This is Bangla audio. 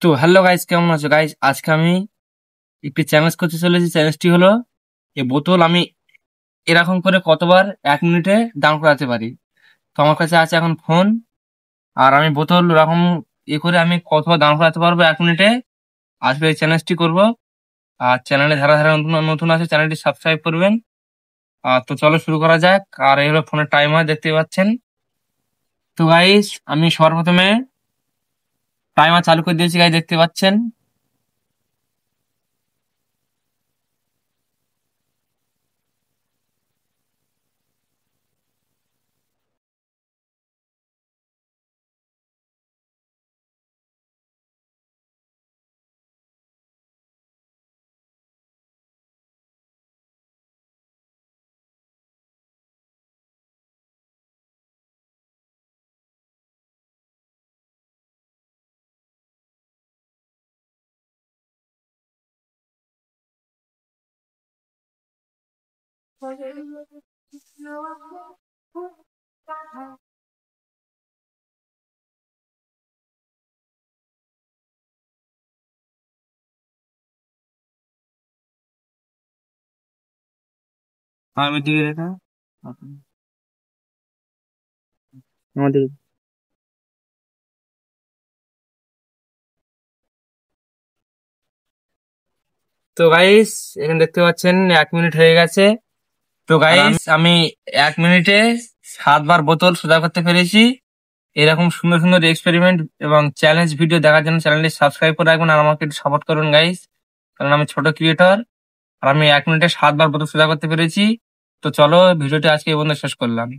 তো হ্যালো গাইস, কেমন আছো গাইস? আজকে আমি একটি চ্যালেঞ্জ করতে চলেছি। চ্যালেঞ্জটি হলো, এই বোতল আমি এরকম করে কতবার 1 মিনিটে দান করাতে পারি। তো আমার কাছে আছে এখন ফোন, আর আমি বোতল এরকম করে আমি কতবার দান করাতে পারবো 1 মিনিটে। আজকে এই চ্যালেঞ্জটি করব। আর চ্যানেলে ধারা ধারা নতুন নতুন আছে, চ্যানেলটি সাবস্ক্রাইব করবেন। আর তো চলো শুরু করা যাক। আর এই হলো ফোনের টাইমার, দেখতে পাচ্ছেন। তো গাইস, আমি সর্বপ্রথমে টাইমার চালু করে দিয়েছি গাইস, দেখতে পাচ্ছেন। আমি দিকে দেখা আমাদের। তো গাইস, এখানে দেখতে পাচ্ছেন 1 মিনিট হয়ে গেছে। তো গাইস, আমি 1 মিনিটে 7বার বোতল সোজা করতে পেরেছি। এরকম সুন্দর সুন্দর এক্সপেরিমেন্ট এবং চ্যালেঞ্জ ভিডিও দেখার জন্য চ্যানেলটি সাবস্ক্রাইব করে রাখবেন, আর আমাকে একটু সাপোর্ট করুন গাইস, কারণ আমি ছোট ক্রিয়েটর। আর আমি 1 মিনিটে 7বার বোতল সোজা করতে পেরেছি। তো চলো, ভিডিওটি আজকে এই পর্যন্ত শেষ করলাম।